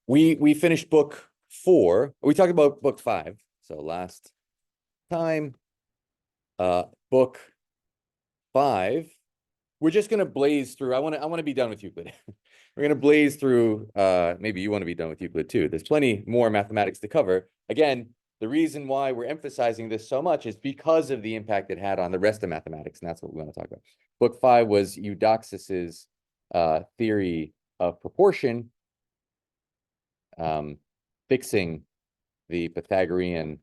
We finished book 4. We talked about book 5. So last time, book 5. We're just gonna blaze through. I want to be done with Euclid. We're gonna blaze through. Maybe you want to be done with Euclid too. There's plenty more mathematics to cover. Again, the reason why we're emphasizing this so much is because of the impact it had on the rest of mathematics, and that's what we want to talk about. Book 5 was Eudoxus's theory of proportion, fixing the Pythagorean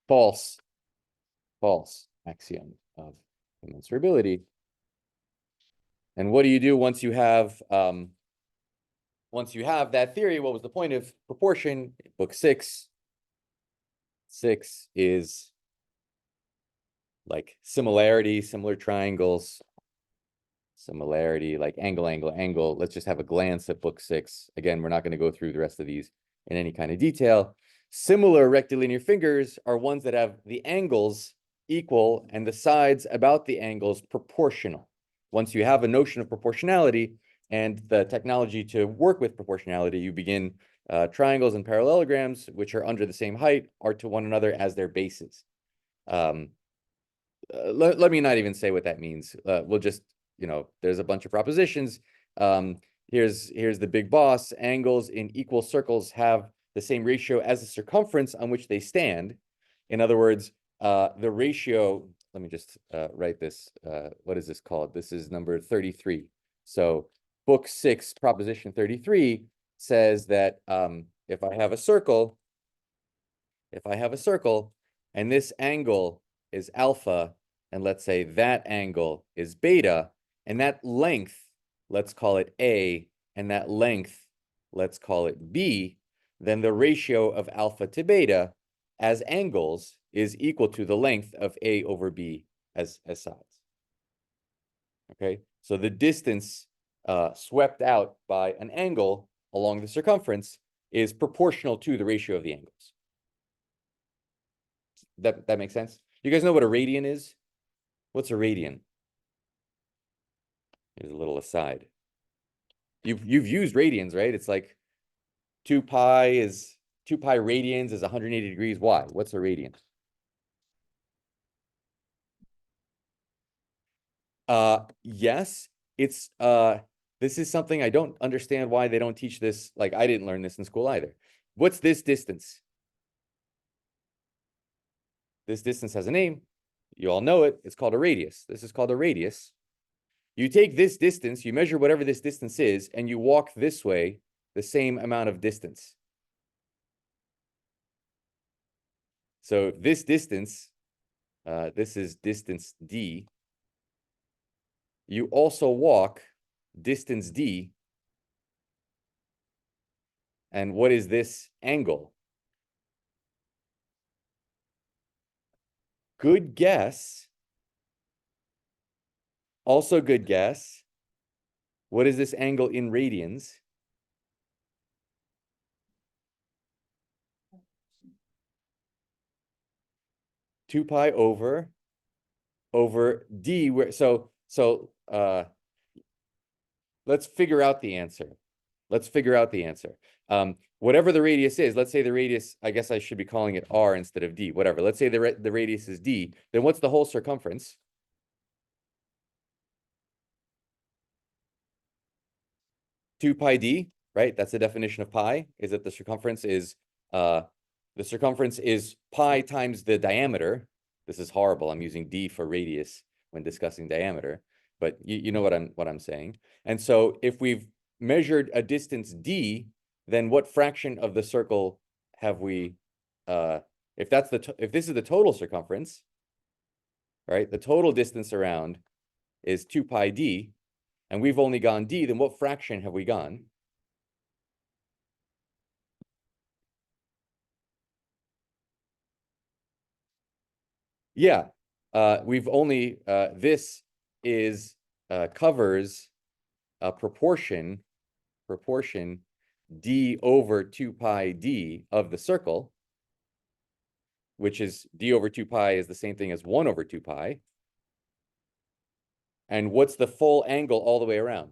false axiom of commensurability. And what do you do once you have that theory? What was the point of proportion? Book 6. 6 is like similarity, similar triangles, similarity, like angle, angle, angle. Let's just have a glance at book 6. Again, we're not going to go through the rest of these in any kind of detail. Similar rectilinear fingers are ones that have the angles equal and the sides about the angles proportional. Once you have a notion of proportionality and the technology to work with proportionality, you begin triangles and parallelograms, which are under the same height, are to one another as their bases. Let me not even say what that means. We'll just, there's a bunch of propositions. Here's the big boss. Angles in equal circles have the same ratio as the circumference on which they stand. In other words, the ratio, let me just write this. What is this called? This is number 33. So book 6, proposition 33 says that if I have a circle, and this angle is alpha, and let's say that angle is beta, and that length, let's call it A, and that length, let's call it B, then the ratio of alpha to beta as angles is equal to the length of A over B as sides. Okay, so the distance swept out by an angle along the circumference is proportional to the ratio of the angles. That makes sense? You guys know what a radian is? What's a radian? Here's a little aside. You've used radians, right? It's like 2 pi radians is 180 degrees. Why? What's a radian? Yes, it's this is something I don't understand why they don't teach this. Like, I didn't learn this in school either. What's this distance? This distance has a name. You all know it. It's called a radius. This is called a radius. You take this distance, you measure whatever this distance is, and you walk this way the same amount of distance. So this distance, this is distance d. You also walk distance d. And what is this angle? Good guess. Also good guess. What is this angle in radians? Two pi over d. Let's figure out the answer. Whatever the radius is, let's say the radius, I guess I should be calling it r instead of d, whatever. Let's say the radius is d, then what's the whole circumference? Two pi d, right? That's the definition of pi, is that the circumference is pi times the diameter. This is horrible. I'm using d for radius when discussing diameter, but you know what I'm saying. And so if we've measured a distance d, then what fraction of the circle have we? If this is the total circumference, right? The total distance around is 2 pi d, and we've only gone d. Then what fraction have we gone? Yeah, we've only this is covers a proportion d over 2 pi d of the circle, which is d over 2 pi is the same thing as 1 over 2 pi. And what's the full angle all the way around?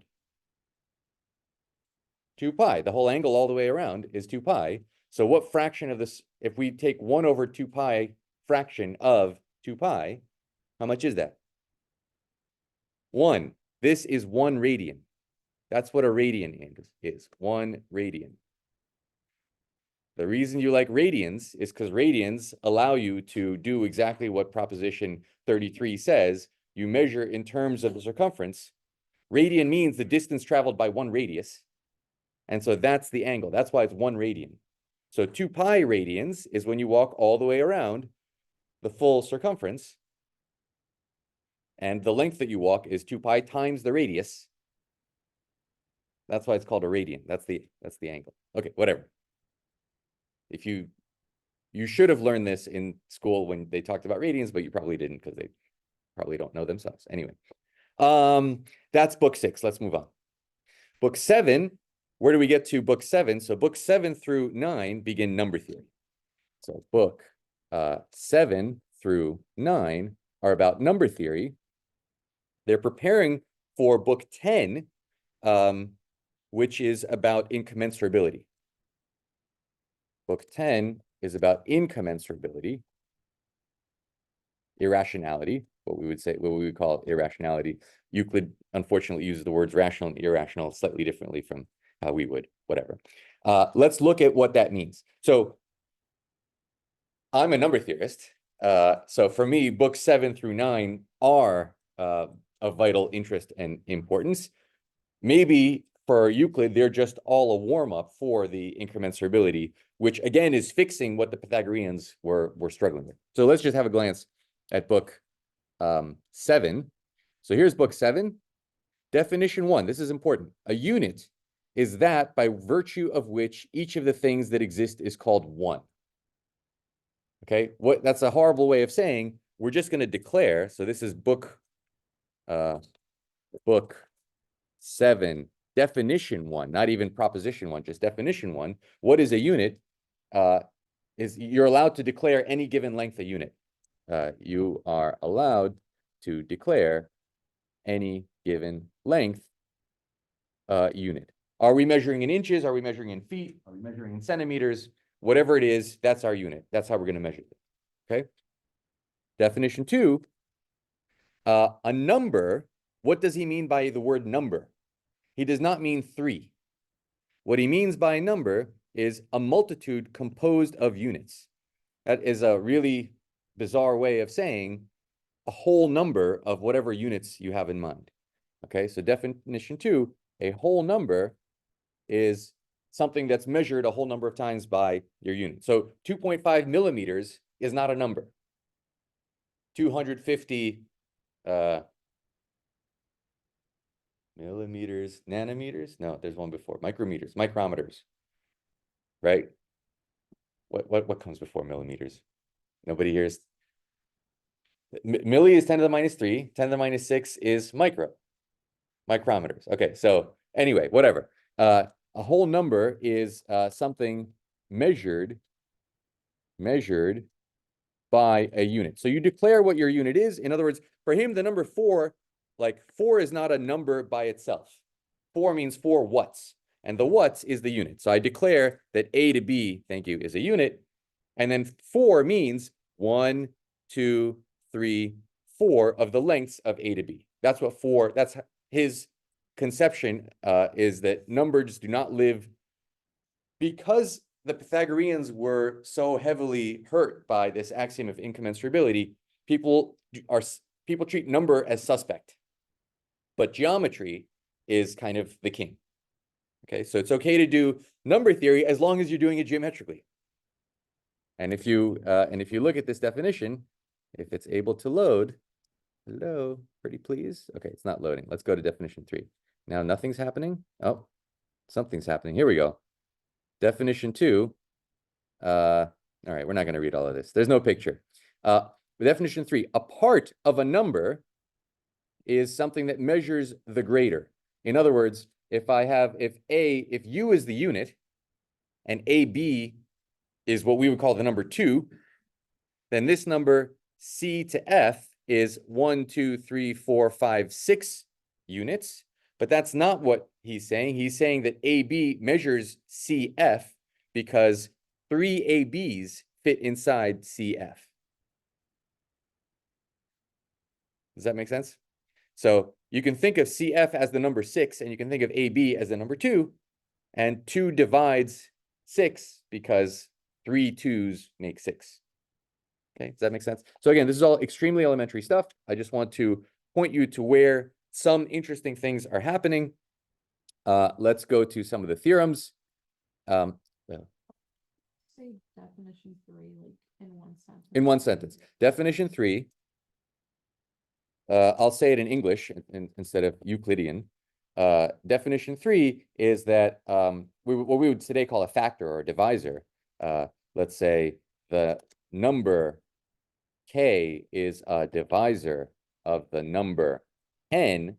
2 pi. The whole angle all the way around is 2 pi. So what fraction of this, if we take 1 over 2 pi fraction of 2 pi, how much is that? 1. This is 1 radian. That's what a radian is, 1 radian. The reason you like radians is because radians allow you to do exactly what Proposition 33 says. You measure in terms of the circumference. Radian means the distance traveled by 1 radius. And so that's the angle. That's why it's 1 radian. So 2 pi radians is when you walk all the way around the full circumference. And the length that you walk is 2 pi times the radius. That's why it's called a radian. That's the angle. Okay, whatever. If you should have learned this in school when they talked about radians, but you probably didn't because they probably don't know themselves. Anyway, that's book 6. Let's move on. Book 7, where do we get to book 7? So book 7 through 9 begin number theory. So book 7 through 9 are about number theory. They're preparing for book 10, which is about incommensurability. Book 10 is about incommensurability, irrationality, what we would call irrationality. Euclid, unfortunately, uses the words rational and irrational slightly differently from how we would, whatever. Let's look at what that means. So I'm a number theorist. So for me, books 7 through 9 are of vital interest and importance. Maybe for Euclid, they're just all a warm-up for the incommensurability, which again is fixing what the Pythagoreans were struggling with. So let's just have a glance at book 7. So here's book 7. Definition 1, this is important. A unit is that by virtue of which each of the things that exist is called 1. Okay, that's a horrible way of saying we're just going to declare. So this is book 7, definition 1, not even proposition 1, just definition 1. What is a unit? Is you're allowed to declare any given length a unit. You are allowed to declare any given length unit. Are we measuring in inches? Are we measuring in feet? Are we measuring in centimeters? Whatever it is, that's our unit. That's how we're going to measure it. Okay. Definition 2, a number. What does he mean by the word number? He does not mean 3. What he means by a number is a multitude composed of units. That is a really bizarre way of saying a whole number of whatever units you have in mind. Okay, so definition 2, a whole number is something that's measured a whole number of times by your unit. So 2.5 millimeters is not a number. 250 millimeters, nanometers? No, there's one before. Micrometers, micrometers, right? What comes before millimeters? Nobody hears. Milli is 10 to the minus 3. 10 to the minus 6 is micrometers. Okay, so anyway, whatever. A whole number is something measured by a unit. So you declare what your unit is. In other words, for him, the number 4, like 4 is not a number by itself. 4 means 4 watts, and the watts is the unit. So I declare that A to B, thank you, is a unit. And then 4 means 1, 2, 3, 4 of the lengths of A to B. That's what 4, that's his conception, is that numbers do not live. Because the Pythagoreans were so heavily hurt by this axiom of incommensurability, people treat number as suspect, but geometry is kind of the king. Okay, so it's okay to do number theory as long as you're doing it geometrically. And if you look at this definition, if it's able to load, hello, pretty please. Okay, it's not loading. Let's go to definition 3. Now nothing's happening. Oh, something's happening. Here we go. Definition 2. All right, we're not going to read all of this. There's no picture. Definition 3, a part of a number is something that measures the greater. In other words, if U is the unit and AB is what we would call the number 2, then this number C to F is 1, 2, 3, 4, 5, 6 units. But that's not what he's saying. He's saying that AB measures CF because 3 ABs fit inside CF. Does that make sense? So you can think of CF as the number 6, and you can think of AB as the number 2, and 2 divides 6 because 3 2s make 6. Okay, does that make sense? So again, this is all extremely elementary stuff. I just want to point you to where some interesting things are happening. Let's go to some of the theorems. Say definition 3, like in one sentence. In one sentence. Definition 3. I'll say it in English instead of Euclidean. Definition 3 is that what we would today call a factor or a divisor. Let's say the number k is a divisor of the number n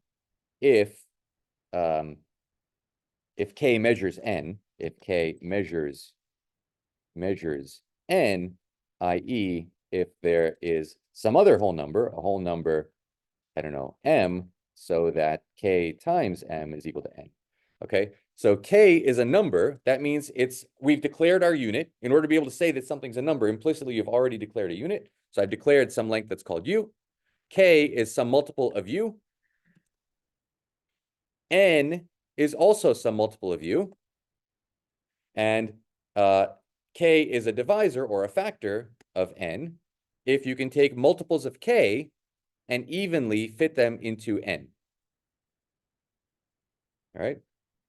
if k measures n, if k measures n, i.e. if there is some other whole number, I don't know, m, so that k times m is equal to n. Okay, so k is a number. That means we've declared our unit. In order to be able to say that something's a number, implicitly you've already declared a unit. So I've declared some length that's called u. K is some multiple of u. N is also some multiple of u. And k is a divisor or a factor of n if you can take multiples of k and evenly fit them into n. All right.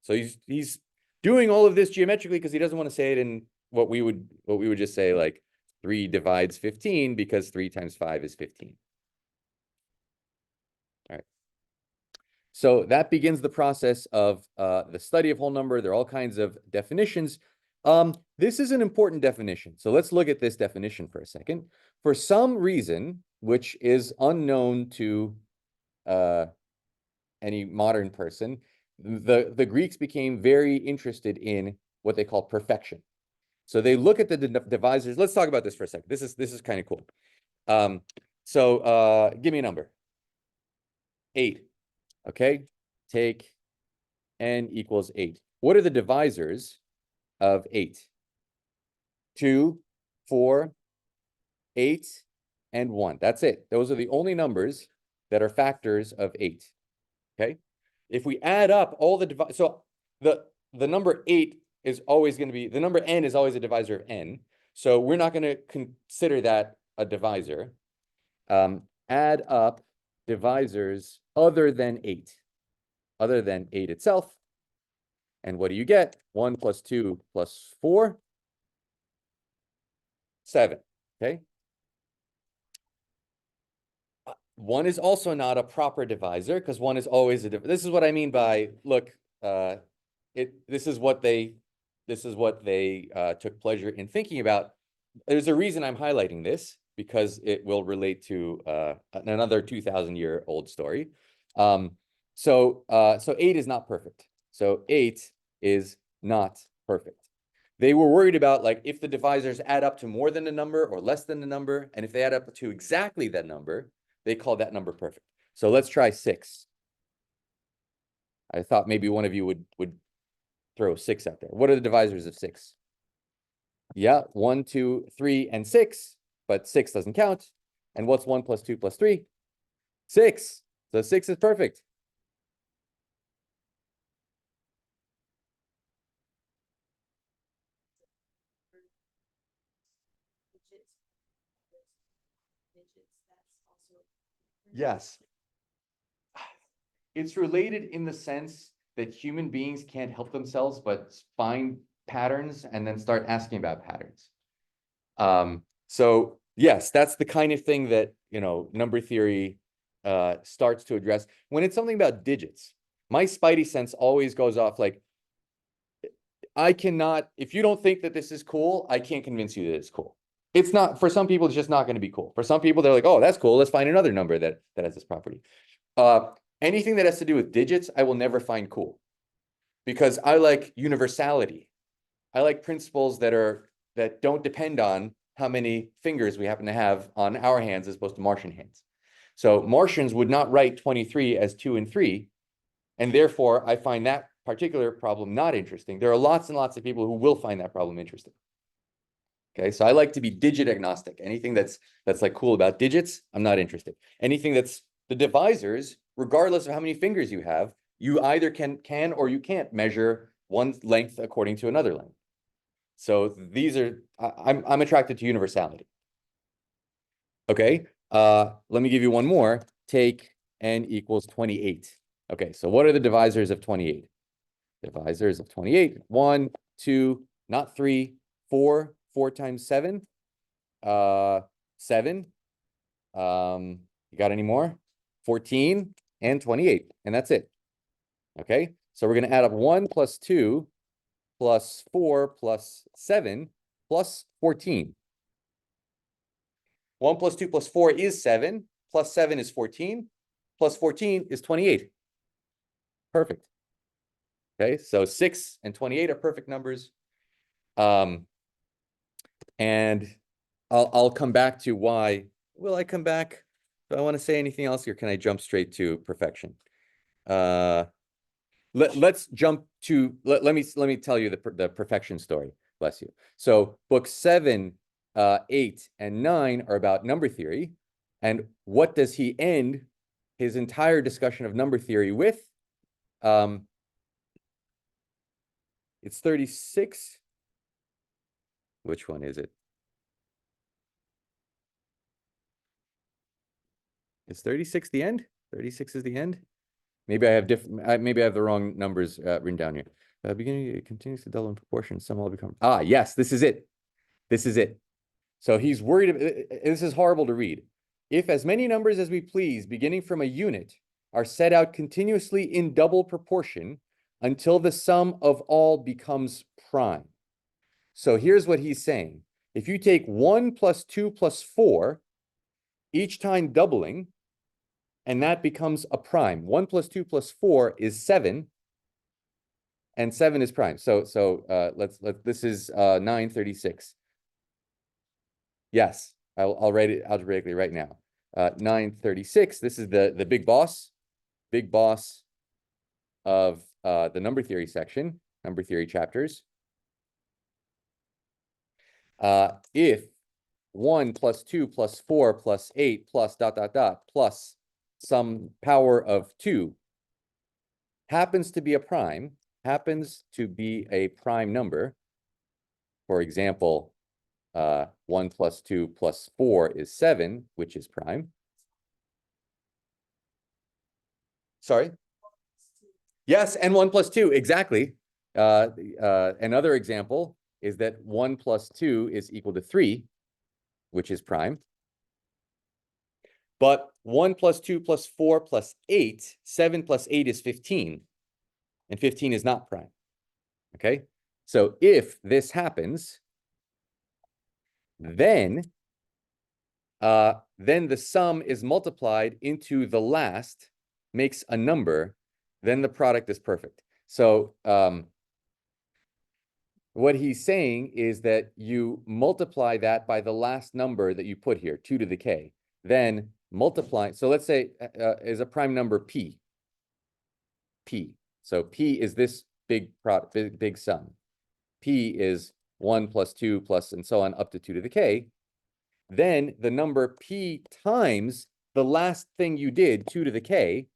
So he's doing all of this geometrically because he doesn't want to say it in what we would just say like 3 divides 15 because 3 times 5 is 15. All right. So that begins the process of the study of whole number. There are all kinds of definitions. This is an important definition. So let's look at this definition for a second. For some reason, which is unknown to any modern person, the Greeks became very interested in what they call perfection. So they look at the divisors. Let's talk about this for a second. This is kind of cool. So give me a number. 8. Okay, take n equals 8. What are the divisors of 8? 2, 4, 8, and 1. That's it. Those are the only numbers that are factors of 8. Okay, if we add up all the divisors, so the number 8 is always going to be, the number n is always a divisor of n. So we're not going to consider that a divisor. Add up divisors other than 8, other than 8 itself. And what do you get? 1 plus 2 plus 4, 7. Okay. 1 is also not a proper divisor because 1 is always a this is what I mean by, look, this is what they took pleasure in thinking about. There's a reason I'm highlighting this, because it will relate to another 2,000-year-old story. So 8 is not perfect. So 8 is not perfect. They were worried about, like, if the divisors add up to more than a number or less than a number, and if they add up to exactly that number, they call that number perfect. So let's try 6. I thought maybe one of you would throw 6 out there. What are the divisors of 6? Yeah, 1, 2, 3, and 6, but 6 doesn't count. And what's 1 plus 2 plus 3? 6. So 6 is perfect. Yes. It's related in the sense that human beings can't help themselves but find patterns and then start asking about patterns. So yes, that's the kind of thing that, number theory starts to address. When it's something about digits, my spidey sense always goes off like, I cannot, if you don't think that this is cool, I can't convince you that it's cool. It's not, for some people, it's just not going to be cool. For some people, they're like, oh, that's cool. Let's find another number that has this property. Anything that has to do with digits, I will never find cool, because I like universality. I like principles that don't depend on how many fingers we happen to have on our hands as opposed to Martian hands. So Martians would not write 23 as 2 and 3, And therefore, I find that particular problem not interesting. There are lots and lots of people who will find that problem interesting. Okay, so I like to be digit agnostic. Anything that's like cool about digits, I'm not interested. Anything that's the divisors, regardless of how many fingers you have, you either can or you can't measure one length according to another length. So these are, I'm attracted to universality. Okay, let me give you one more. Take n equals 28. Okay, so what are the divisors of 28? Divisors of 28, 1, 2, not 3, 4, 4 times 7, 7. You got any more? 14 and 28, and that's it. Okay, so we're going to add up 1 plus 2 plus 4 plus 7 plus 14. 1 plus 2 plus 4 is 7, plus 7 is 14, plus 14 is 28. Perfect. Okay, so 6 and 28 are perfect numbers. And I'll come back to why. Will I come back? Do I want to say anything else, or can I jump straight to perfection? Let's jump to let me tell you the perfection story. Bless you. So books 7, 8, and 9 are about number theory. And what does he end his entire discussion of number theory with? It's 36. Which one is it? Is 36 the end? 36 is the end? Maybe I have different. Maybe I have the wrong numbers written down here. Beginning, it continues to double in proportion. Some will become. Ah, yes, this is it. This is it. So he's worried. This is horrible to read. If as many numbers as we please, beginning from a unit, are set out continuously in double proportion until the sum of all becomes prime. So here's what he's saying. If you take 1 plus 2 plus 4, each time doubling, and that becomes a prime. 1 plus 2 plus 4 is 7, and 7 is prime. So this is 936. Yes, I'll write it algebraically right now. 936. This is the big boss of the number theory section, number theory chapters. If 1 plus 2 plus 4 plus 8 plus ... plus some power of 2 happens to be a prime, number. For example, 1 plus 2 plus 4 is 7, which is prime. Sorry? Yes, and 1 plus 2, exactly. Another example is that 1 plus 2 is equal to 3, which is prime. But 1 plus 2 plus 4 plus 8, 7 plus 8 is 15. And 15 is not prime. Okay? So if this happens, then the sum is multiplied into the last, makes a number, then the product is perfect. So what he's saying is that you multiply that by the last number that you put here, 2 to the k. Then multiply, so let's say is a prime number p. So p is this big sum. P is 1 plus 2 plus and so on up to 2 to the k. Then the number p times the last thing you did, 2 to the k,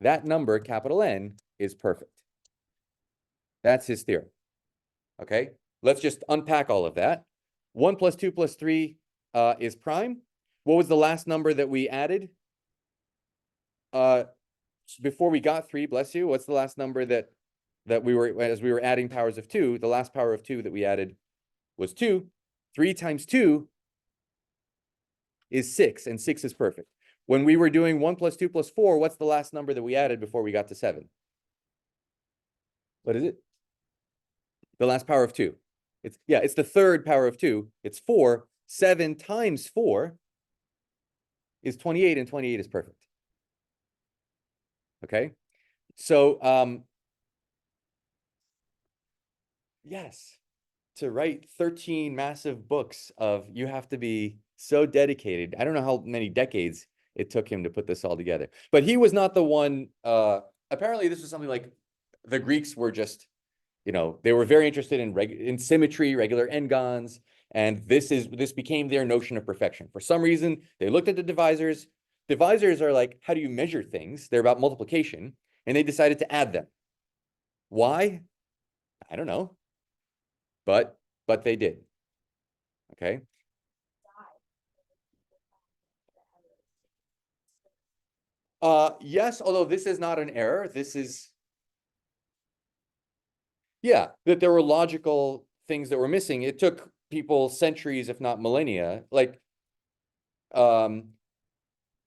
that number, capital N, is perfect. That's his theorem. Okay, let's just unpack all of that. 1 plus 2 plus 3 is prime. What was the last number that we added? Before we got 3, bless you, what's the last number that we were, as we were adding powers of 2, the last power of 2 that we added was 2. 3 times 2 is 6, and 6 is perfect. When we were doing 1 plus 2 plus 4, what's the last number that we added before we got to 7? What is it? The last power of 2. It's the third power of 2. It's 4. 7 times 4 is 28, and 28 is perfect. Okay? So, yes, to write 13 massive books you have to be so dedicated. I don't know how many decades it took him to put this all together. But he was not the one apparently this was something like the Greeks were just, they were very interested in symmetry, regular n-gons, and this became their notion of perfection. For some reason, they looked at the divisors. Divisors are like, how do you measure things? They're about multiplication, and they decided to add them. Why? I don't know, but they did. Okay. Yes, although this is not an error. This is, yeah, that there were logical things that were missing. It took people centuries, if not millennia, like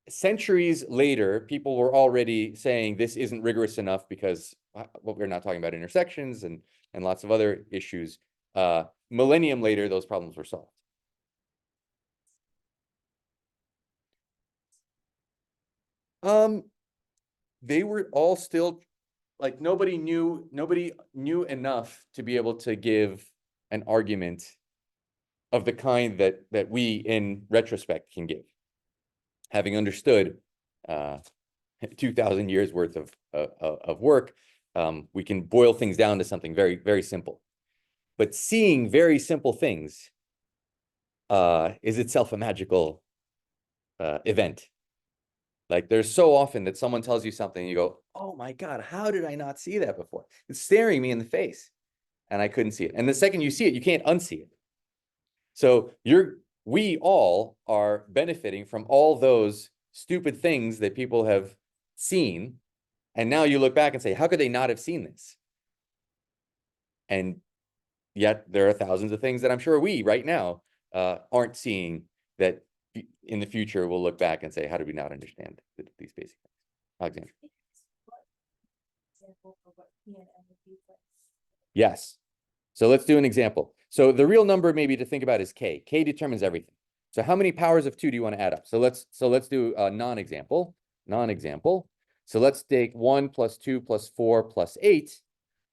centuries later, people were already saying this isn't rigorous enough because we're not talking about intersections and lots of other issues. Millennium later, those problems were solved. They were all still like nobody knew enough to be able to give an argument of the kind that we in retrospect can give, having understood 2,000 years worth of work. We can boil things down to something very, very simple. But seeing very simple things is itself a magical event. Like there's so often that someone tells you something and you go, oh my God, how did I not see that before? It's staring me in the face and I couldn't see it. And the second you see it, you can't unsee it. So we all are benefiting from all those stupid things that people have seen. And now you look back and say, how could they not have seen this? And yet there are thousands of things that I'm sure we right now aren't seeing that in the future we'll look back and say, how did we not understand these basic things? Alexander. Yes. So let's do an example. So the real number maybe to think about is k. K determines everything. So how many powers of 2 do you want to add up? So let's do a non-example. So let's take 1 plus 2 plus 4 plus 8.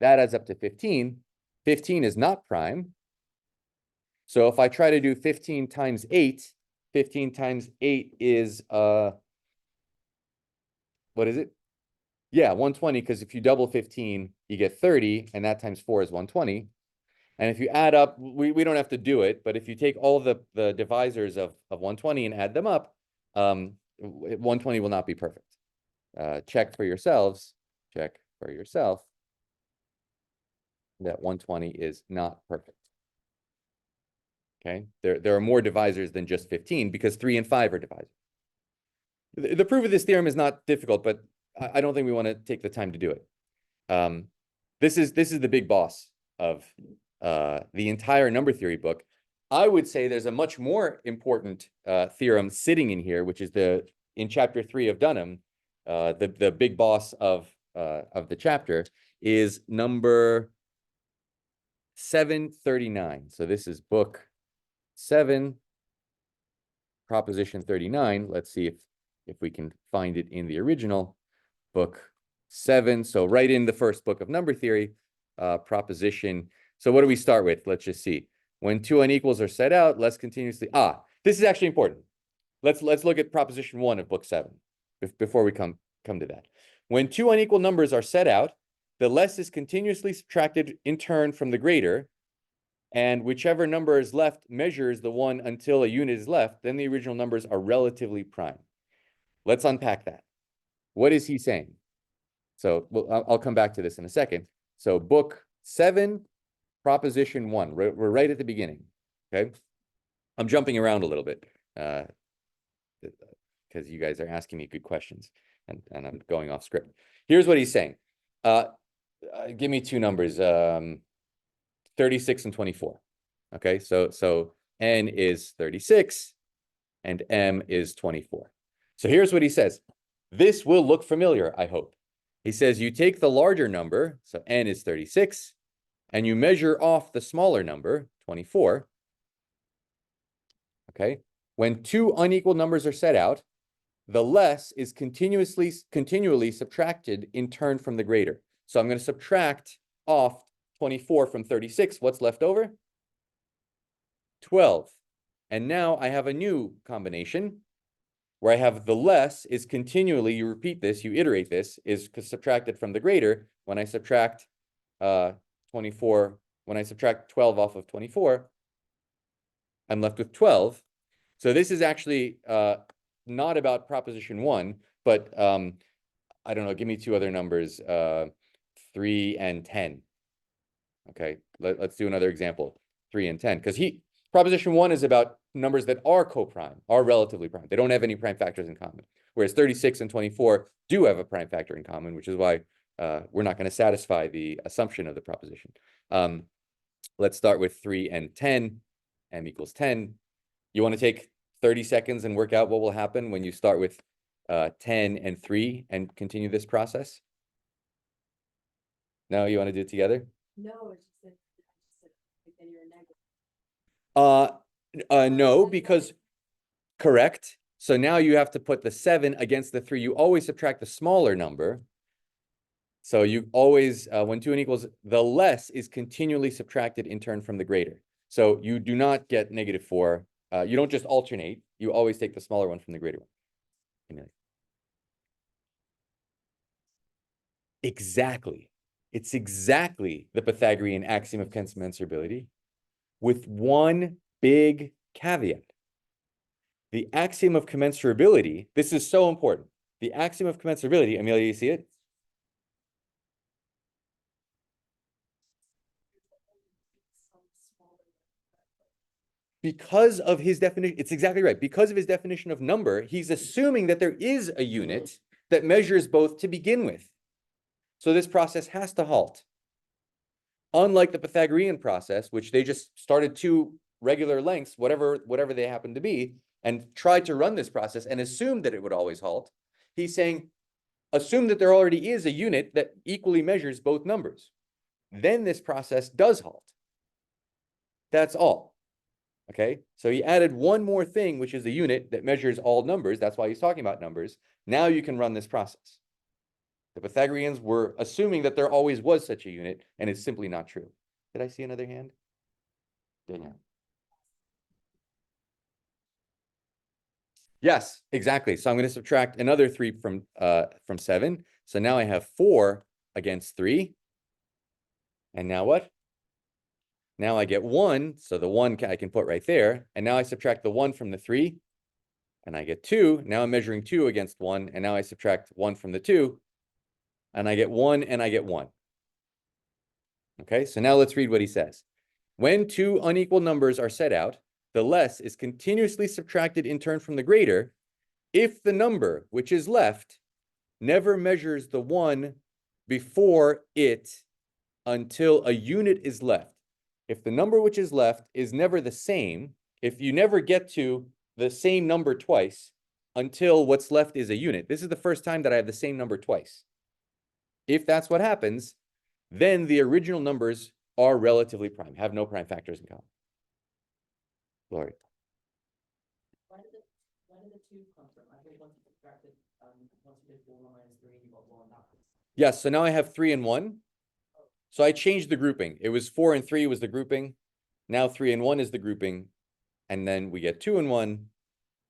That adds up to 15. 15 is not prime. So if I try to do 15 times 8, 15 times 8 is, what is it? Yeah, 120, because if you double 15, you get 30, and that times 4 is 120. And if you add up, we don't have to do it, but if you take all the divisors of 120 and add them up, 120 will not be perfect. Check for yourself that 120 is not perfect. Okay, there are more divisors than just 15 because 3 and 5 are divisors. The proof of this theorem is not difficult, but I don't think we want to take the time to do it. This is the big boss of the entire number theory book. I would say there's a much more important theorem sitting in here, which is in chapter 3 of Dunham. The big boss of the chapter is number 739. So this is book 7, proposition 39. Let's see if we can find it in the original book 7. So right in the first book of number theory, proposition. So what do we start with? Let's just see. When 2 unequals are set out, let's continuously. This is actually important. Let's look at proposition 1 of book 7 before we come to that. When 2 unequal numbers are set out, the less is continuously subtracted in turn from the greater, and whichever number is left measures the one until a unit is left, then the original numbers are relatively prime. Let's unpack that. What is he saying? So I'll come back to this in a second. So book 7, proposition 1, we're right at the beginning, okay? I'm jumping around a little bit because you guys are asking me good questions and I'm going off script. Here's what he's saying. Give me 2 numbers, 36 and 24. Okay, so n is 36 and m is 24. So here's what he says. This will look familiar, I hope. He says you take the larger number, so n is 36, and you measure off the smaller number, 24. Okay, when 2 unequal numbers are set out, the less is continually subtracted in turn from the greater. So I'm going to subtract off 24 from 36. What's left over? 12. And now I have a new combination. where I have the less is continually, you repeat this, you iterate this, is subtracted from the greater. When I subtract 24, when I subtract 12 off of 24, I'm left with 12. So this is actually not about proposition 1, but I don't know, give me two other numbers, 3 and 10. Okay, let's do another example, 3 and 10, because proposition 1 is about numbers that are coprime, are relatively prime. They don't have any prime factors in common, whereas 36 and 24 do have a prime factor in common, which is why we're not going to satisfy the assumption of the proposition. Let's start with 3 and 10, m equals 10. You want to take 30 seconds and work out what will happen when you start with 10 and 3 and continue this process? No, you want to do it together? No, it's just that then you're a negative. No, because correct. So now you have to put the 7 against the 3. You always subtract the smaller number. So you always, when 2 n equals, the less is continually subtracted in turn from the greater. So you do not get -4. You don't just alternate. You always take the smaller one from the greater one. Exactly. It's exactly the Pythagorean axiom of commensurability with one big caveat. The axiom of commensurability, this is so important. The axiom of commensurability, Amelia, you see it? Because of his definition, it's exactly right. Because of his definition of number, he's assuming that there is a unit that measures both to begin with. So this process has to halt. Unlike the Pythagorean process, which they just started two regular lengths, whatever they happen to be, and tried to run this process and assumed that it would always halt, he's saying, assume that there already is a unit that equally measures both numbers. Then this process does halt. That's all. Okay, so he added one more thing, which is a unit that measures all numbers. That's why he's talking about numbers. Now you can run this process. The Pythagoreans were assuming that there always was such a unit, and it's simply not true. Did I see another hand? Danielle. Yes, exactly. So I'm going to subtract another 3 from 7. So now I have 4 against 3. And now what? Now I get 1. So the 1 I can put right there. And now I subtract the 1 from the 3. And I get 2. Now I'm measuring 2 against 1. And now I subtract 1 from the 2. And I get 1 and I get 1. Okay, so now let's read what he says. When two unequal numbers are set out, the less is continuously subtracted in turn from the greater if the number which is left never measures the one before it until a unit is left. If the number which is left is never the same, if you never get to the same number twice until what's left is a unit, this is the first time that I have the same number twice. If that's what happens, then the original numbers are relatively prime, have no prime factors in common. Lori. Why did the 2 come from? I think once you subtracted, once you did 4 minus 3, you got 1 after. Yes, so now I have 3 and 1. So I changed the grouping. It was 4 and 3 was the grouping. Now 3 and 1 is the grouping. And then we get 2 and 1.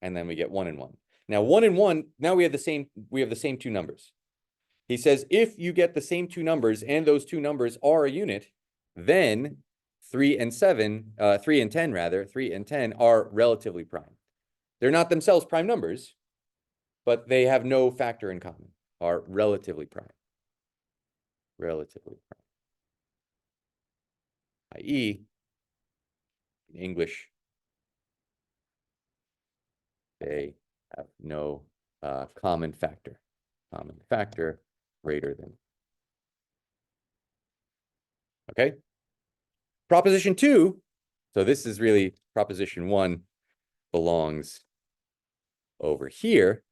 And then we get 1 and 1. Now 1 and 1, now we have the same two numbers. He says, if you get the same two numbers and those two numbers are a unit, then 3 and 10 are relatively prime. They're not themselves prime numbers, but they have no factor in common, are relatively prime. Relatively prime. I.e., in English, they have no common factor. Common factor greater than. Okay. Proposition 2. So this is really proposition 1 belongs over here.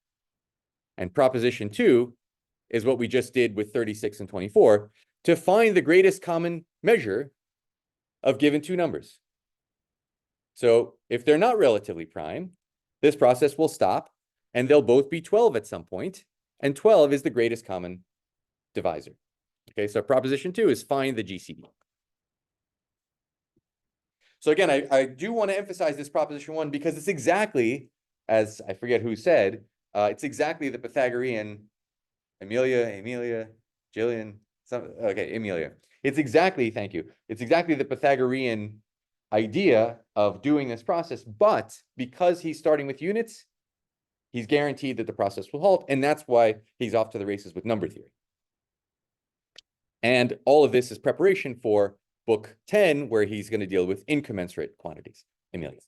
And proposition 2 is what we just did with 36 and 24 to find the greatest common measure of given two numbers. So if they're not relatively prime, this process will stop and they'll both be 12 at some point, and 12 is the greatest common divisor. Okay, so proposition 2 is find the GCD. So again, I do want to emphasize this proposition 1 because it's exactly as I forget who said, it's exactly the Pythagorean, Amelia, Jillian, okay, Amelia. It's exactly, thank you. It's exactly the Pythagorean idea of doing this process, but because he's starting with units, he's guaranteed that the process will halt, and that's why he's off to the races with number theory. And all of this is preparation for book 10, where he's going to deal with incommensurate quantities. Amelia.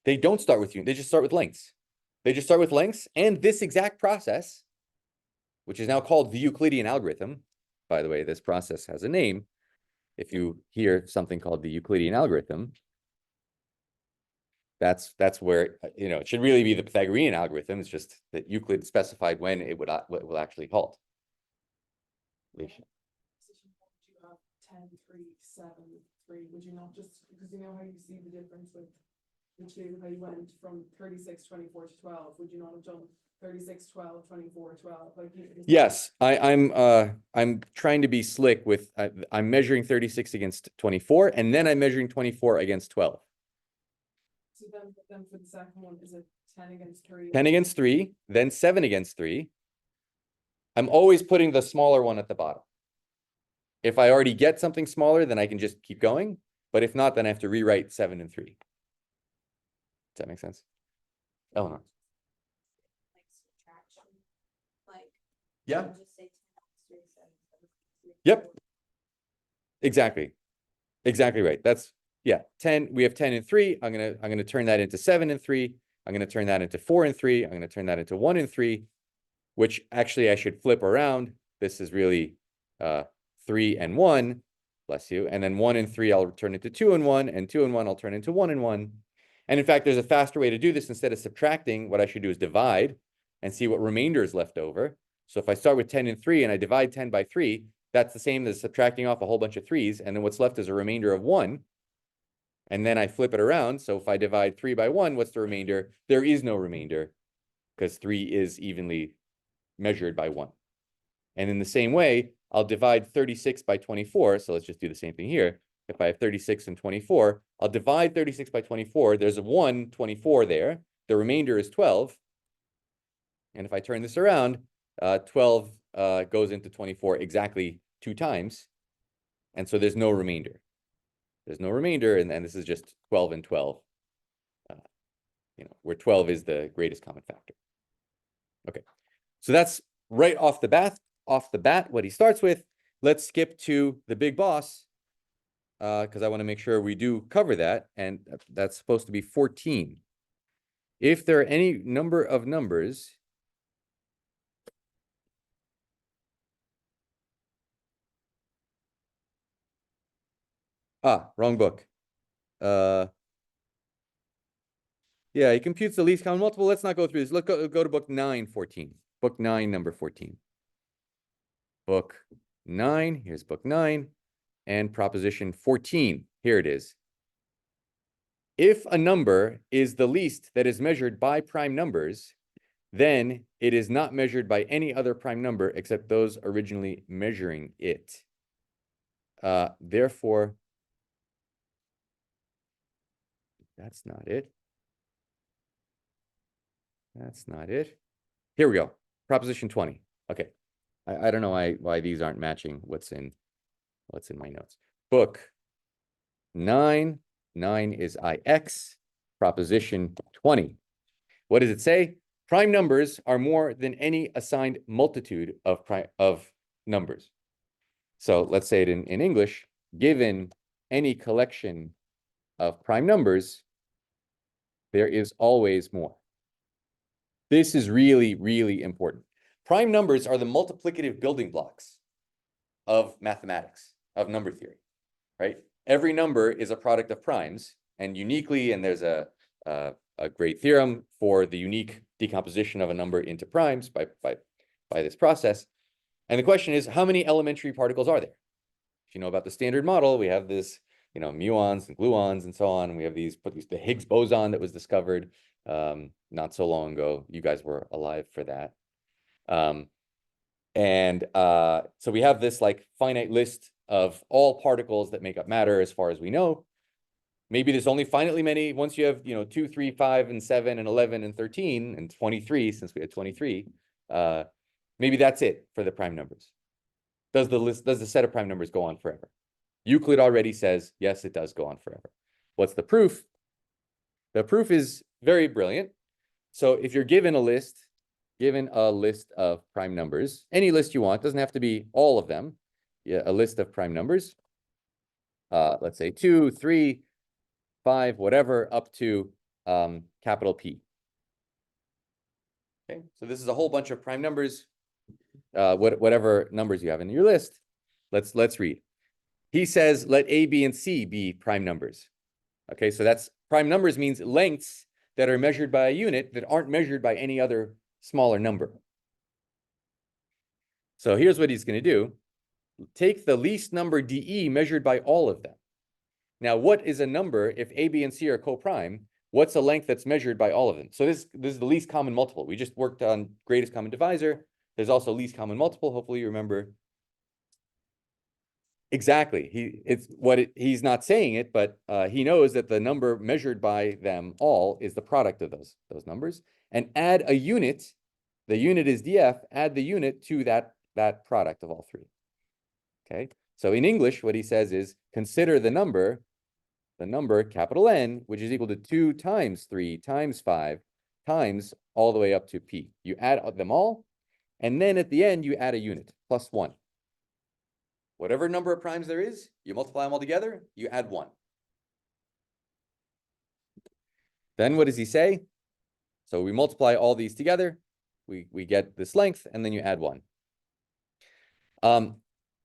They don't start with units, they just start with lengths. They just start with lengths, and this exact process, which is now called the Euclidean algorithm. By the way, this process has a name. If you hear something called the Euclidean algorithm, that's where, you know, it should really be the Pythagorean algorithm. It's just that Euclid specified when it will actually halt. Position 10, 3, 7, 3. Would you not just, because you know how you see the difference with the two, how you went from 36, 24 to 12, would you not have done 36, 12, 24, 12? Like yes, I'm trying to be slick with, I'm measuring 36 against 24, and then I'm measuring 24 against 12. So then for the second one, is it 10 against 3? 10 against 3, then 7 against 3. I'm always putting the smaller one at the bottom. If I already get something smaller, then I can just keep going. But if not, then I have to rewrite 7 and 3. Does that make sense? Eleanor. Like subtraction, like. Yeah. Just say 10 times 3, 7, 7, 3, Yep. 4. Exactly. Exactly right. That's, yeah, 10. We have 10 and 3. I'm gonna turn that into 7 and 3. I'm gonna turn that into 4 and 3. I'm gonna turn that into 1 and 3, which actually I should flip around. This is really 3 and 1, bless you. And then 1 and 3, I'll turn into 2 and 1, and 2 and 1, I'll turn into 1 and 1. And in fact, there's a faster way to do this. Instead of subtracting, what I should do is divide and see what remainder is left over. So if I start with 10 and 3 and I divide 10 by 3, that's the same as subtracting off a whole bunch of 3s. And then what's left is a remainder of 1. And then I flip it around. So if I divide 3 by 1, what's the remainder? There is no remainder, because 3 is evenly measured by 1. And in the same way, I'll divide 36 by 24. So let's just do the same thing here. If I have 36 and 24, I'll divide 36 by 24. There's a 1, 24 there. The remainder is 12. And if I turn this around, 12 goes into 24 exactly 2 times. And so there's no remainder. There's no remainder, and this is just 12 and 12, you know, where 12 is the greatest common factor. Okay, so that's right off the bat, what he starts with. Let's skip to the big boss, because I want to make sure we do cover that, and that's supposed to be 14. If there are any number of numbers wrong book. Yeah, he computes the least common multiple. Let's not go through this. Let's go to book 9, 14. Book 9, number 14. Book 9, here's book 9, and proposition 14. Here it is. If a number is the least that is measured by prime numbers, then it is not measured by any other prime number except those originally measuring it. Therefore, that's not it. That's not it. Here we go. Proposition 20. Okay. I don't know why these aren't matching what's in my notes. Book 9. 9 is IX. Proposition 20. What does it say? Prime numbers are more than any assigned multitude of numbers. So let's say it in English. Given any collection of prime numbers, there is always more. This is really, really important. Prime numbers are the multiplicative building blocks of mathematics, of number theory, right? Every number is a product of primes, and uniquely, and there's a great theorem for the unique decomposition of a number into primes by this process. And the question is, how many elementary particles are there? If you know about the Standard Model, we have this, you know, muons and gluons and so on. And we have the Higgs boson that was discovered not so long ago. You guys were alive for that. So we have this like finite list of all particles that make up matter as far as we know. Maybe there's only finitely many. Once you have, 2, 3, 5, and 7, and 11, and 13, and 23, since we had 23, maybe that's it for the prime numbers. Does the set of prime numbers go on forever? Euclid already says, yes, it does go on forever. What's the proof? The proof is very brilliant. So if you're given a list of prime numbers, any list you want, doesn't have to be all of them. Yeah, a list of prime numbers. Let's say 2, 3, 5, whatever, up to capital P. Okay, so this is a whole bunch of prime numbers, whatever numbers you have in your list. Let's read. He says, let A, B, and C be prime numbers. Okay, so that's prime numbers means lengths that are measured by a unit that aren't measured by any other smaller number. So here's what he's going to do. Take the least number DE measured by all of them. Now, what is a number if A, B, and C are coprime? What's a length that's measured by all of them? So this is the least common multiple. We just worked on greatest common divisor. There's also least common multiple. Hopefully you remember. Exactly. He's not saying it, but he knows that the number measured by them all is the product of those numbers. And add a unit. The unit is df. Add the unit to that product of all three. Okay. So in English, what he says is consider the number capital N, which is equal to 2 times 3 times 5 times all the way up to P. You add them all, and then at the end, you add a unit, plus 1. Whatever number of primes there is, you multiply them all together, you add 1. Then what does he say? So we multiply all these together, we get this length, and then you add 1.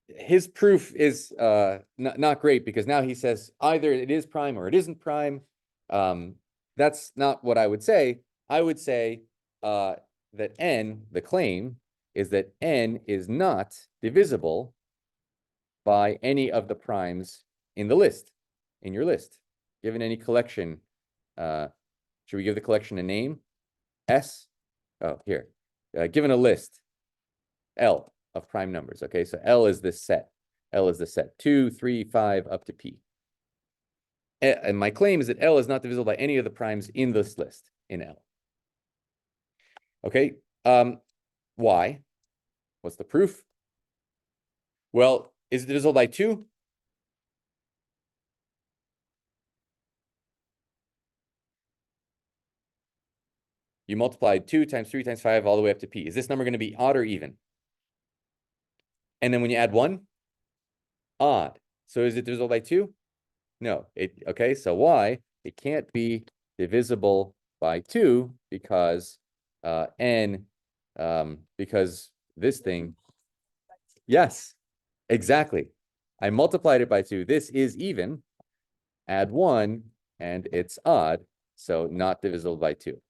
His proof is not great because now he says either it is prime or it isn't prime. That's not what I would say. I would say that N, the claim, is that N is not divisible by any of the primes in the list, in your list. Given any collection, should we give the collection a name? S? Oh, here. Given a list, L of prime numbers. Okay, so L is this set. L is the set 2, 3, 5 up to P. And my claim is that L is not divisible by any of the primes in this list in L. Okay, why? What's the proof? Well, is it divisible by 2? You multiply 2 times 3 times 5 all the way up to P. Is this number going to be odd or even? And then when you add 1, odd. So is it divisible by 2? No. Okay, so why? It can't be divisible by 2 because N, because this thing, yes, exactly. I multiplied it by 2. This is even. Add 1, and it's odd, so not divisible by 2.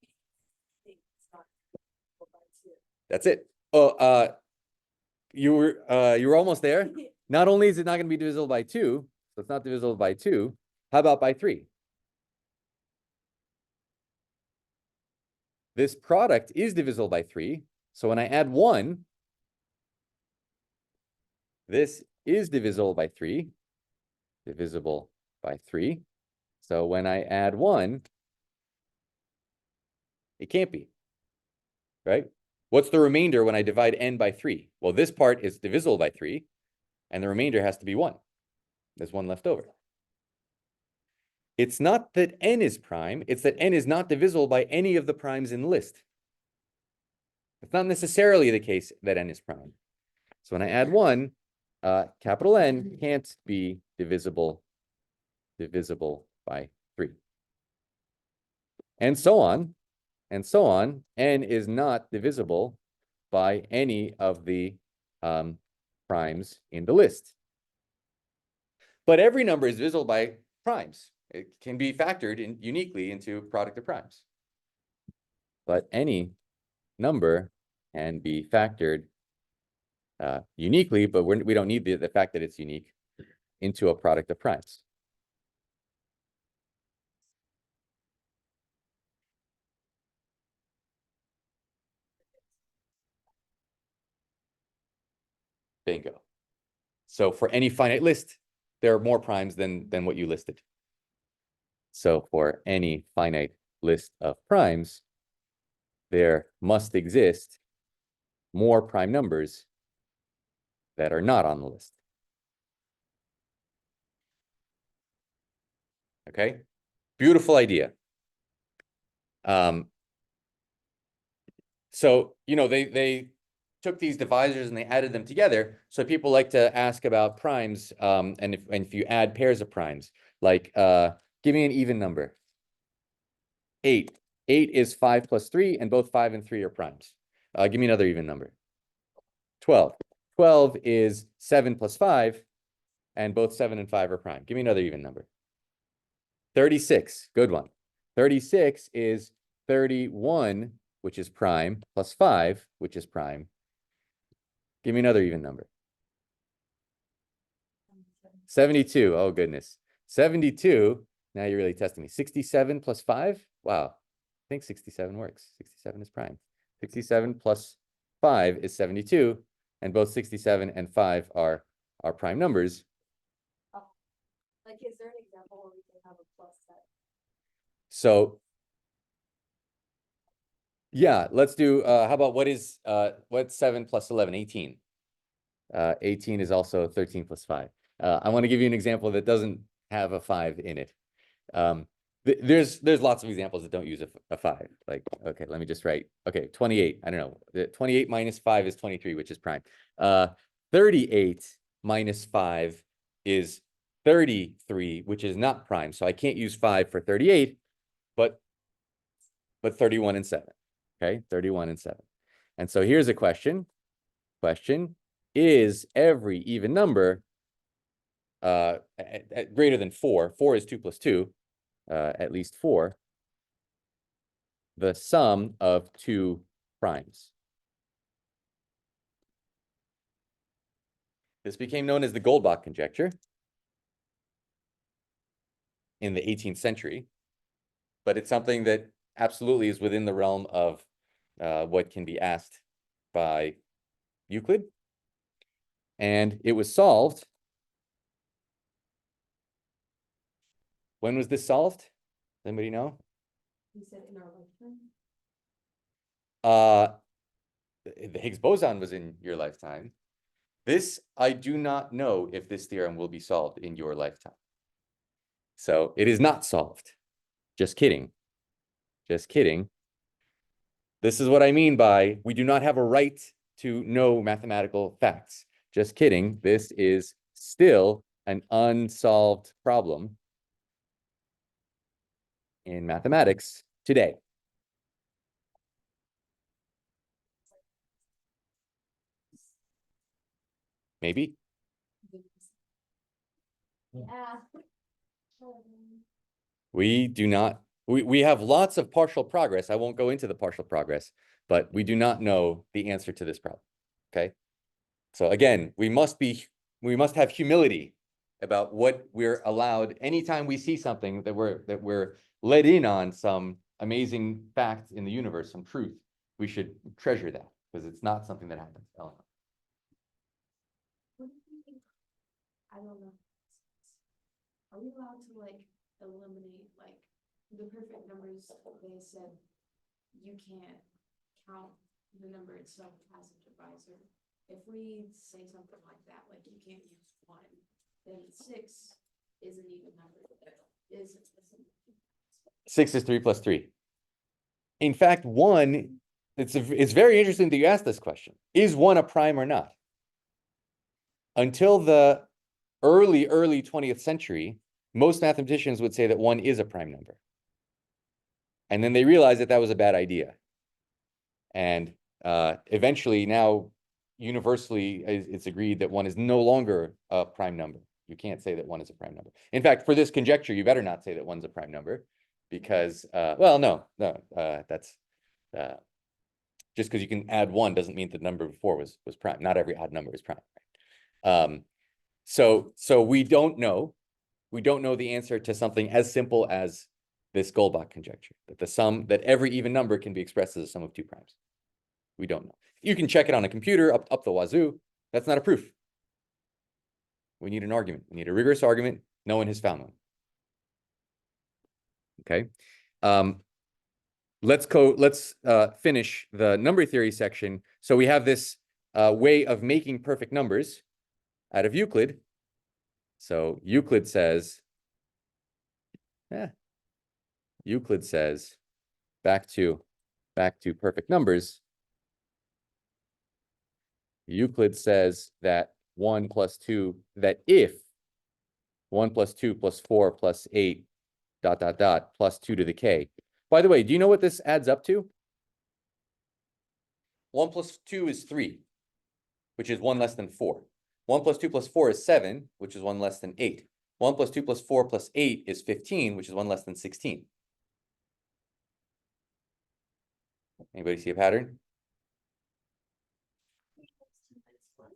That's it. Oh, you were almost there. Not only is it not going to be divisible by 2, so it's not divisible by 2. How about by 3? This product is divisible by 3. So when I add 1, this is divisible by 3. Divisible by 3. So when I add 1, it can't be. Right? What's the remainder when I divide n by 3? Well, this part is divisible by 3, and the remainder has to be 1. There's 1 left over. It's not that n is prime, it's that n is not divisible by any of the primes in the list. It's not necessarily the case that n is prime. So when I add 1, capital N can't be divisible by 3. And so on, and so on. N is not divisible by any of the primes in the list. But every number is divisible by primes. It can be factored uniquely into product of primes. But any number can be factored uniquely, but we don't need the fact that it's unique into a product of primes. Bingo. So for any finite list, there are more primes than what you listed. So for any finite list of primes, there must exist more prime numbers that are not on the list. Okay, beautiful idea. So, you know, they took these divisors and they added them together. So people like to ask about primes, and if you add pairs of primes, like give me an even number. 8. 8 is 5 plus 3, and both 5 and 3 are primes. Give me another even number. 12. 12 is 7 plus 5, and both 7 and 5 are prime. Give me another even number. 36. Good one. 36 is 31, which is prime, plus 5, which is prime. Give me another even number. 72. Oh, goodness. 72. Now you're really testing me. 67 plus 5? Wow. I think 67 works. 67 is prime. 67 plus 5 is 72. And both 67 and 5 are prime numbers. Like, is there an example where we can have a plus set? So, yeah, let's do, how about what's 7 plus 11? 18. 18 is also 13 plus 5. I want to give you an example that doesn't have a 5 in it. There's lots of examples that don't use a 5. Like, okay, let me just write. Okay, 28. I don't know. 28 minus 5 is 23, which is prime. 38 minus 5 is 33, which is not prime. So I can't use 5 for 38, but 31 and 7. Okay, 31 and 7. And so here's a question. Question: is every even number at greater than 4? 4 is 2 plus 2. At least 4, the sum of 2 primes. This became known as the Goldbach conjecture in the 18th century, but it's something that absolutely is within the realm of what can be asked by Euclid. And it was solved. When was this solved? Does anybody know? You said in our lifetime? The Higgs boson was in your lifetime. This, I do not know if this theorem will be solved in your lifetime. So it is not solved. Just kidding. Just kidding. This is what I mean by we do not have a right to know mathematical facts. Just kidding. This is still an unsolved problem in mathematics today. Maybe. Yeah. We do not, we have lots of partial progress. I won't go into the partial progress, but we do not know the answer to this problem. Okay. So again, we must have humility about what we're allowed. Anytime we see something that we're let in on some amazing fact in the universe, some truth, we should treasure that because it's not something that happens. Eleanor. What do you think? I don't know. Are we allowed to like eliminate like the perfect numbers? They said you can't count the number itself as a divisor. If we say something like that, like you can't use 1, then 6 is an even number. Is 6 is 3 plus 3. In fact, 1, it's very interesting that you asked this question. Is 1 a prime or not? Until the early 20th century, most mathematicians would say that 1 is a prime number. And then they realized that that was a bad idea. And eventually now universally it's agreed that 1 is no longer a prime number. You can't say that 1 is a prime number. In fact, for this conjecture, you better not say that 1's a prime number because, well, no, that's just because you can add 1 doesn't mean the number before was prime. Not every odd number is prime. So we don't know. We don't know the answer to something as simple as this Goldbach conjecture, that every even number can be expressed as a sum of 2 primes. We don't know. You can check it on a computer up the wazoo. That's not a proof. We need an argument. We need a rigorous argument. No one has found one. Okay. Let's finish the number theory section. So we have this way of making perfect numbers out of Euclid. So Euclid says, back to perfect numbers. Euclid says that 1 plus 2, that if 1 plus 2 plus 4 plus 8 ... plus 2 to the k. By the way, do you know what this adds up to? 1 plus 2 is 3, which is 1 less than 4. 1 plus 2 plus 4 is 7, which is 1 less than 8. 1 plus 2 plus 4 plus 8 is 15, which is 1 less than 16. Anybody see a pattern?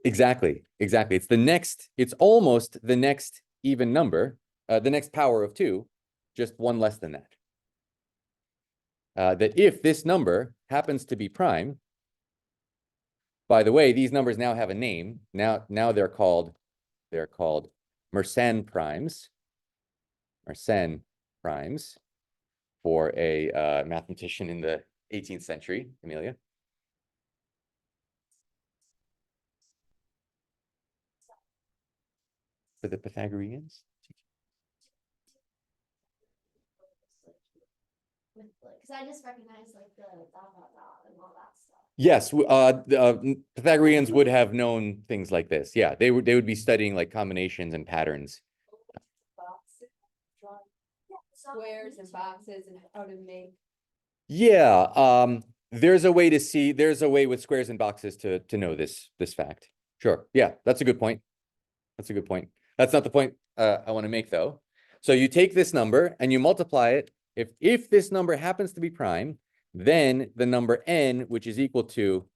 Exactly. It's almost the next even number, the next power of 2, just 1 less than that. That if this number happens to be prime, by the way, these numbers now have a name. Now they're called Mersenne primes. Mersenne primes, for a mathematician in the 18th century, Amelia. For the Pythagoreans? Because I just recognize like the ... and all that stuff. Yes, Pythagoreans would have known things like this. Yeah, they would be studying like combinations and patterns. Squares and boxes and how to make. Yeah, there's a way with squares and boxes to know this fact. Sure. Yeah, that's a good point. That's not the point I want to make though. So you take this number and you multiply it. If this number happens to be prime, then the number n, which is equal to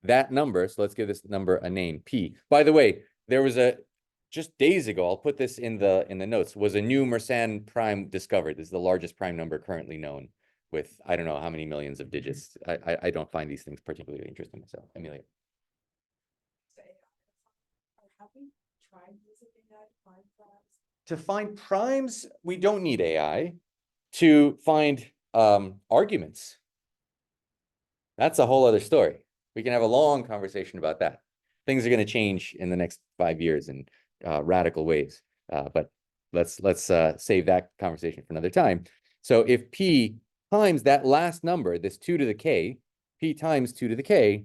that number. So let's give this number a name, p. By the way, there was just days ago, I'll put this in the notes, was a new Mersenne prime discovered. This is the largest prime number currently known, with I don't know how many millions of digits. I don't find these things particularly interesting myself. Amelia. To find primes, we don't need AI. To find arguments, that's a whole other story. We can have a long conversation about that. Things are going to change in the next 5 years in radical ways. But let's save that conversation for another time. So if p times that last number, this 2 to the k, p times 2 to the k,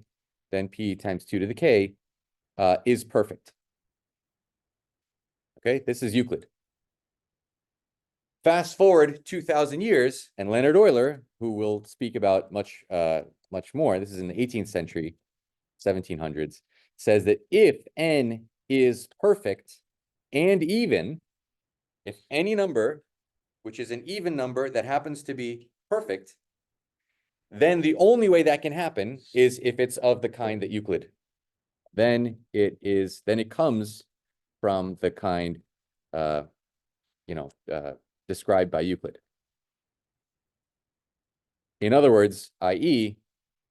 then p times 2 to the k is perfect. Okay, this is Euclid. Fast forward 2,000 years, and Leonhard Euler, who we'll speak about much more, this is in the 18th century, 1700s, says that if n is perfect and even, if any number, which is an even number that happens to be perfect, then the only way that can happen is if it's of the kind that Euclid. Then it comes from the kind, described by Euclid. In other words, i.e.,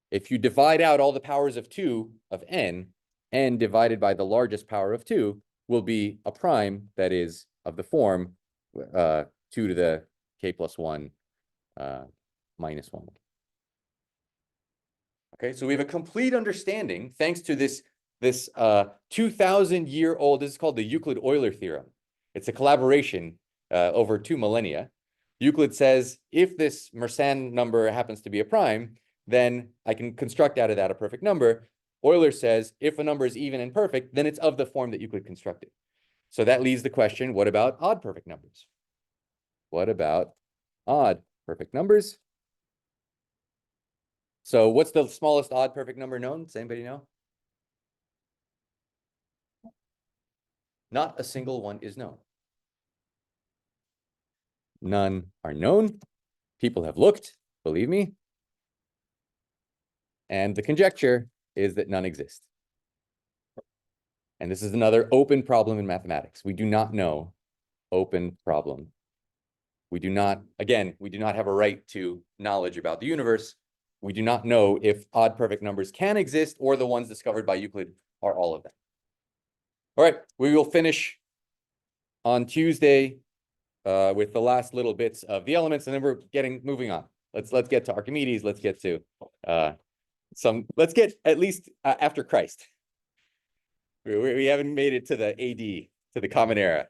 if you divide out all the powers of 2 of n divided by the largest power of 2 will be a prime that is of the form 2 to the k plus 1 minus 1. Okay, so we have a complete understanding thanks to this 2,000-year-old, this is called the Euclid-Euler theorem. It's a collaboration over 2 millennia. Euclid says, if this Mersenne number happens to be a prime, then I can construct out of that a perfect number. Euler says, if a number is even and perfect, then it's of the form that Euclid constructed. So that leaves the question, what about odd perfect numbers? What about odd perfect numbers? So what's the smallest odd perfect number known? Does anybody know? Not a single one is known. None are known. People have looked, believe me. And the conjecture is that none exist. And this is another open problem in mathematics. We do not know. Open problem. We do not have a right to knowledge about the universe. We do not know if odd perfect numbers can exist or the ones discovered by Euclid are all of them. All right, we will finish on Tuesday with the last little bits of the elements, and then we're moving on. Let's get to Archimedes. Let's get to let's get at least after Christ. We haven't made it to the AD, to the Common Era.